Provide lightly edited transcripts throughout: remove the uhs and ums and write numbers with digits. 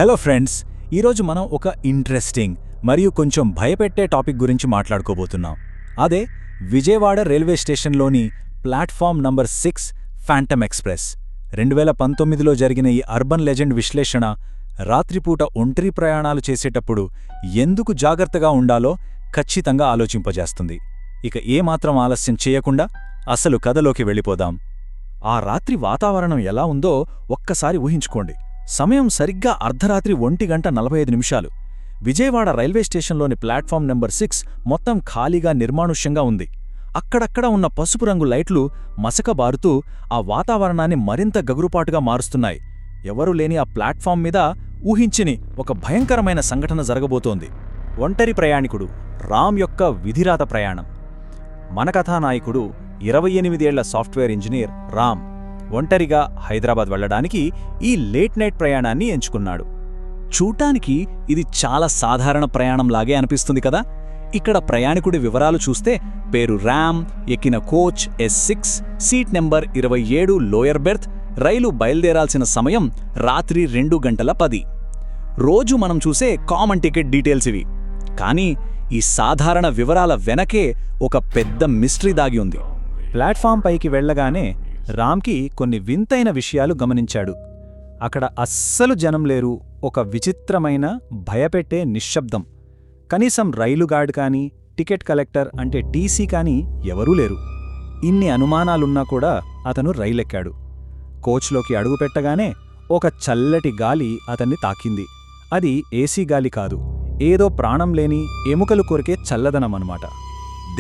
Hello friends, ఈరోజు మనం ఒక ఇంట్రెస్టింగ్ మరియు కొంచెం భయపెట్టే టాపిక్ గురించి మాట్లాడుకోబోతున్నాం. అదే విజయవాడ రైల్వే స్టేషన్లోని ప్లాట్ఫామ్ నంబర్ 6 ఫ్యాంటమ్ ఎక్స్ప్రెస్. 2019లో జరిగిన ఈ అర్బన్ లెజెండ్ విశ్లేషణ రాత్రిపూట ఒంటరి ప్రయాణాలు చేసేటప్పుడు ఎందుకు జాగ్రత్తగా ఉండాలో ఖచ్చితంగా ఆలోచింపజేస్తుంది. ఇక ఏమాత్రం ఆలస్యం చేయకుండా అసలు కథలోకి వెళ్ళిపోదాం. ఆ రాత్రి వాతావరణం ఎలా ఉందో ఒక్కసారి ఊహించుకోండి. సమయం సరిగ్గా అర్ధరాత్రి 1:45. విజయవాడ రైల్వే స్టేషన్లోని ప్లాట్ఫామ్ నెంబర్ 6 మొత్తం ఖాళీగా నిర్మానుష్యంగా ఉంది. అక్కడక్కడ ఉన్న పసుపు రంగు లైట్లు మసకబారుతూ ఆ వాతావరణాన్ని మరింత గగురుపాటుగా మారుస్తున్నాయి. ఎవరూ లేని ఆ ప్లాట్ఫామ్ మీద ఊహించని ఒక భయంకరమైన సంఘటన జరగబోతోంది. ఒంటరి ప్రయాణికుడు రామ్ యొక్క విధిరాత ప్రయాణం. మన కథానాయకుడు 28 ఏళ్ల సాఫ్ట్వేర్ ఇంజనీర్ రామ్ ఒంటరిగా హైదరాబాద్ వెళ్లడానికి ఈ లేట్ నైట్ ప్రయాణాన్ని ఎంచుకున్నాడు. చూడ్డానికి ఇది చాలా సాధారణ ప్రయాణంలాగే అనిపిస్తుంది కదా. ఇక్కడ ప్రయాణికుడి వివరాలు చూస్తే పేరు రామ్, ఎక్కిన coach S6, seat number 27 lower berth, రైలు బయలుదేరాల్సిన సమయం రాత్రి 2:10. రోజు మనం చూసే కామన్ టికెట్ డీటెయిల్స్ ఇవి. కానీ ఈ సాధారణ వివరాల వెనకే ఒక పెద్ద మిస్టరీ దాగి ఉంది. ప్లాట్ఫామ్ పైకి వెళ్లగానే రామ్కి కొన్ని వింతైన విషయాలు గమనించాడు. అక్కడ అస్సలు జనం లేరు. ఒక విచిత్రమైన భయపెట్టే నిశ్శబ్దం. కనీసం రైలు గార్డ్ కానీ, టికెట్ కలెక్టర్ అంటే టీసీ కానీ ఎవరూ లేరు. ఇన్ని అనుమానాలున్నా కూడా అతను రైలెక్కాడు. కోచ్లోకి అడుగుపెట్టగానే ఒక చల్లటి గాలి అతన్ని తాకింది. అది ఏసీ గాలి కాదు, ఏదో ప్రాణం లేని ఎముకలు కొరికే చల్లదనమన్నమాట.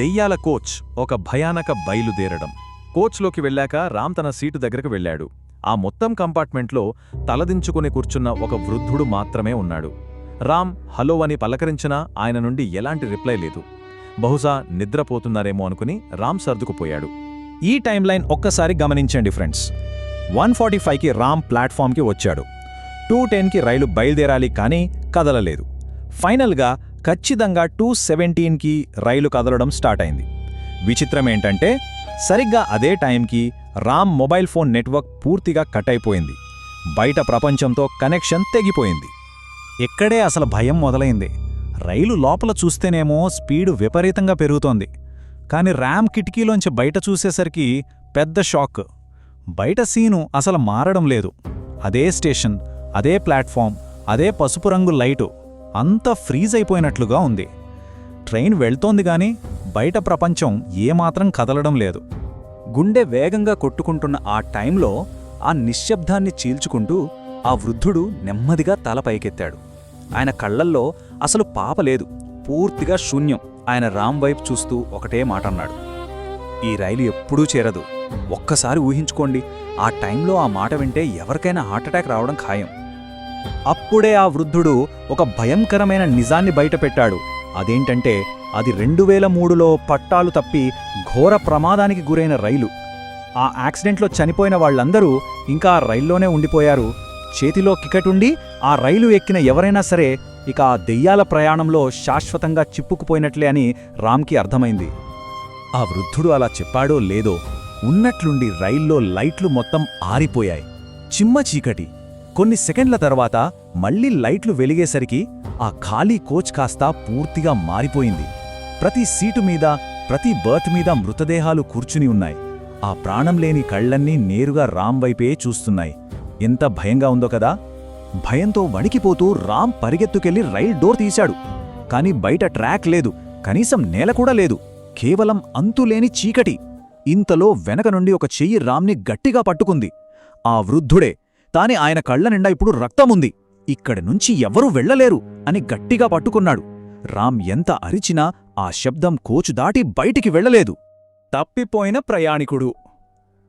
దెయ్యాల కోచ్ ఒక భయానక బయలుదేరడం. కోచ్లోకి వెళ్ళాక రామ్ తన సీటు దగ్గరకు వెళ్ళాడు. ఆ మొత్తం కంపార్ట్మెంట్లో తలదించుకుని కూర్చున్న ఒక వృద్ధుడు మాత్రమే ఉన్నాడు. రామ్ హలో అని పలకరించినా ఆయన నుండి ఎలాంటి రిప్లై లేదు. బహుశా నిద్రపోతున్నారేమో అనుకుని రామ్ సర్దుకుపోయాడు. ఈ టైంలైన్ ఒక్కసారి గమనించండి ఫ్రెండ్స్. 1:45కి రామ్ ప్లాట్ఫామ్కి వచ్చాడు. 2:10కి రైలు బయలుదేరాలి కానీ కదలలేదు. ఫైనల్గా ఖచ్చితంగా 2:17కి రైలు కదలడం స్టార్ట్ అయింది. విచిత్రమేంటంటే సరిగ్గా అదే టైంకి రామ్ మొబైల్ ఫోన్ నెట్వర్క్ పూర్తిగా కట్ అయిపోయింది. బయట ప్రపంచంతో కనెక్షన్ తెగిపోయింది. ఇక్కడే అసలు భయం మొదలైంది. రైలు లోపల చూస్తేనేమో స్పీడు విపరీతంగా పెరుగుతోంది. కాని రామ్ కిటికీలోంచి బయట చూసేసరికి పెద్ద షాక్. బయట సీను అసలు మారడం లేదు. అదే స్టేషన్, అదే ప్లాట్ఫామ్, అదే పసుపు రంగు లైటు, అంతా ఫ్రీజ్ అయిపోయినట్లుగా ఉంది. ట్రైన్ వెళ్తోంది గాని బయట ప్రపంచం ఏమాత్రం కదలడం లేదు. గుండె వేగంగా కొట్టుకుంటున్న ఆ టైంలో ఆ నిశ్శబ్దాన్ని చీల్చుకుంటూ ఆ వృద్ధుడు నెమ్మదిగా తల పైకెత్తాడు. ఆయన కళ్లల్లో అసలు పాపలేదు, పూర్తిగా శూన్యం. ఆయన రామ్ వైపు చూస్తూ ఒకటే మాట అన్నాడు, ఈ రైలు ఎప్పుడూ చేరదు. ఒక్కసారి ఊహించుకోండి, ఆ టైంలో ఆ మాట వింటే ఎవరికైనా హార్ట్అటాక్ రావడం ఖాయం. అప్పుడే ఆ వృద్ధుడు ఒక భయంకరమైన నిజాన్ని బయటపెట్టాడు. అదేంటంటే అది 2003లో పట్టాలు తప్పి ఘోర ప్రమాదానికి గురైన రైలు. ఆ యాక్సిడెంట్లో చనిపోయిన వాళ్లందరూ ఇంకా ఆ రైల్లోనే ఉండిపోయారు. చేతిలో టికెటుండి ఆ రైలు ఎక్కిన ఎవరైనా సరే ఇక ఆ దెయ్యాల ప్రయాణంలో శాశ్వతంగా చిప్పుకుపోయినట్లే అని రామ్కి అర్థమైంది. ఆ వృద్ధుడు అలా చెప్పాడో లేదో, ఉన్నట్లుండి రైల్లో లైట్లు మొత్తం ఆరిపోయాయి. చిమ్మ చీకటి. కొన్ని సెకండ్ల తర్వాత మళ్లీ లైట్లు వెలిగేసరికి ఆ ఖాళీ కోచ్ కాస్త పూర్తిగా మారిపోయింది. ప్రతి సీటు మీద, ప్రతి బర్త్ మీద మృతదేహాలు కూర్చుని ఉన్నాయి. ఆ ప్రాణం లేని కళ్లన్నీ నేరుగా రామ్ వైపే చూస్తున్నాయి. ఎంత భయంగా ఉందో కదా. భయంతో వణికిపోతూ రామ్ పరిగెత్తుకెళ్లి రైల్ డోర్ తీశాడు. కాని బయట ట్రాక్ లేదు, కనీసం నేల కూడా లేదు. కేవలం అంతులేని చీకటి. ఇంతలో వెనక నుండి ఒక చెయ్యి రామ్ని గట్టిగా పట్టుకుంది. ఆ వృద్ధుడే. కాని ఆయన కళ్ల నిండా ఇప్పుడు రక్తముంది. ఇక్కడి నుంచి ఎవరూ వెళ్లలేరు అని గట్టిగా పట్టుకున్నాడు. రామ్ ఎంత అరిచినా ఆ శబ్దం కోచు దాటి బయటికి వెళ్లలేదు. తప్పిపోయిన ప్రయాణికుడు.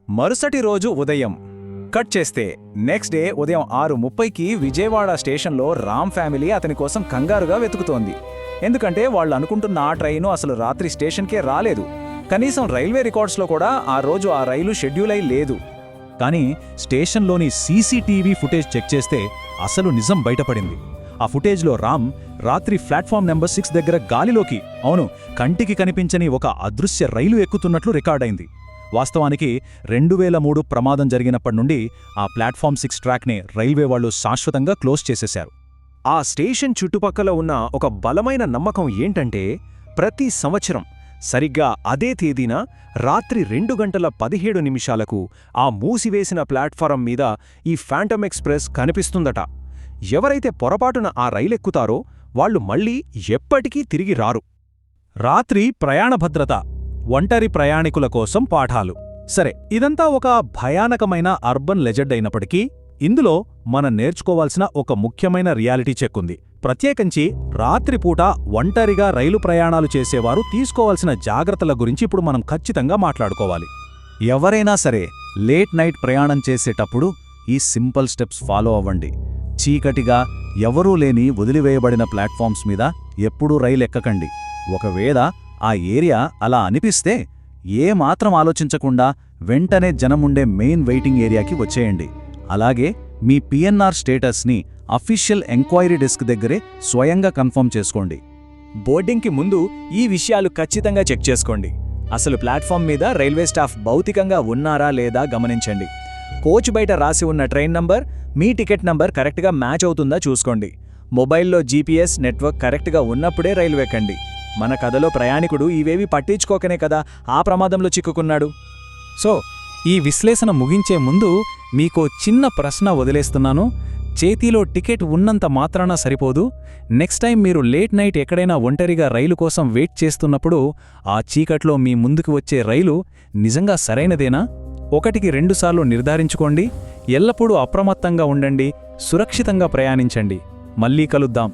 మరుసటి రోజు ఉదయం కట్ చేస్తే నెక్స్ట్ డే ఉదయం 6:30కి విజయవాడ స్టేషన్లో రామ్ ఫ్యామిలీ అతని కోసం కంగారుగా వెతుకుతోంది. ఎందుకంటే వాళ్ళు అనుకుంటున్న ఆ ట్రైను అసలు రాత్రి స్టేషన్కే రాలేదు. కనీసం రైల్వే రికార్డ్స్లో కూడా ఆ రోజు ఆ రైలు షెడ్యూల్ అయి లేదు. కానీ స్టేషన్లోని సీసీటీవీ ఫుటేజ్ చెక్ చేస్తే అసలు నిజం బయటపడింది. ఆ ఫుటేజ్లో రామ్ రాత్రి ప్లాట్ఫామ్ నెంబర్ 6 దగ్గర గాలిలోకి, అవును, కంటికి కనిపించని ఒక అదృశ్య రైలు ఎక్కుతున్నట్లు రికార్డైంది. వాస్తవానికి 2003 ప్రమాదం జరిగినప్పటి నుండి ఆ ప్లాట్ఫామ్ 6 ట్రాక్ని రైల్వే వాళ్లు శాశ్వతంగా క్లోజ్ చేసేశారు. ఆ స్టేషన్ చుట్టుపక్కల ఉన్న ఒక బలమైన నమ్మకం ఏంటంటే ప్రతి సంవత్సరం సరిగ్గా అదే తేదీన రాత్రి 2:17 ఆ మూసివేసిన ప్లాట్ఫారం మీద ఈ ఫాంటమ్ ఎక్స్‌ప్రెస్ కనిపిస్తుందట. ఎవరైతే పొరపాటున ఆ రైలెక్కుతారో వాళ్లు మళ్లీ ఎప్పటికీ తిరిగి రారు. రాత్రి ప్రయాణ భద్రత, ఒంటరి ప్రయాణికుల కోసం పాఠాలు. సరే, ఇదంతా ఒక భయానకమైన అర్బన్ లెజెండ్ అయినప్పటికీ ఇందులో మనం నేర్చుకోవాల్సిన ఒక ముఖ్యమైన రియాలిటీ చెక్ ఉంది. ప్రత్యేకించి రాత్రిపూట ఒంటరిగా రైలు ప్రయాణాలు చేసేవారు తీసుకోవాల్సిన జాగ్రత్తల గురించి ఇప్పుడు మనం ఖచ్చితంగా మాట్లాడుకోవాలి. ఎవరైనా సరే లేట్ నైట్ ప్రయాణం చేసేటప్పుడు ఈ సింపుల్ స్టెప్స్ ఫాలో అవ్వండి. చీకటిగా ఎవరూ లేని వదిలివేయబడిన ప్లాట్ఫామ్స్ మీద ఎప్పుడూ రైలు ఎక్కకండి. ఒకవేళ ఆ ఏరియా అలా అనిపిస్తే ఏమాత్రం ఆలోచించకుండా వెంటనే జనముండే మెయిన్ వెయిటింగ్ ఏరియాకి వచ్చేయండి. అలాగే మీ పిఎన్ఆర్ స్టేటస్ని అఫీషియల్ ఎంక్వైరీ డెస్క్ దగ్గరే స్వయంగా కన్ఫర్మ్ చేసుకోండి. బోర్డింగ్కి ముందు ఈ విషయాలు ఖచ్చితంగా చెక్ చేసుకోండి. అసలు ప్లాట్ఫామ్ మీద రైల్వే స్టాఫ్ భౌతికంగా ఉన్నారా లేదా గమనించండి. కోచ్ బయట రాసి ఉన్న ట్రైన్ నంబర్, మీ టికెట్ నంబర్ కరెక్ట్గా మ్యాచ్ అవుతుందా చూసుకోండి. మొబైల్లో జీపీఎస్ నెట్వర్క్ కరెక్ట్గా ఉన్నప్పుడే రైలు ఎక్కండి. మన కథలో ప్రయాణికుడు ఇవేవి పట్టించుకోకనే కదా ఆ ప్రమాదంలో చిక్కుకున్నాడు. సో ఈ విశ్లేషణ ముగించే ముందు మీకో చిన్న ప్రశ్న వదిలేస్తున్నాను. చేతిలో టికెట్ ఉన్నంత మాత్రాన సరిపోదు. నెక్స్ట్ టైం మీరు లేట్ నైట్ ఎక్కడైనా ఒంటరిగా రైలు కోసం వెయిట్ చేస్తున్నప్పుడు ఆ చీకట్లో మీ ముందుకు వచ్చే రైలు నిజంగా సరైనదేనా? 1-2 సార్లు నిర్ధారించుకోండి. ఎల్లప్పుడూ అప్రమత్తంగా ఉండండి. సురక్షితంగా ప్రయాణించండి. మళ్ళీ కలుద్దాం.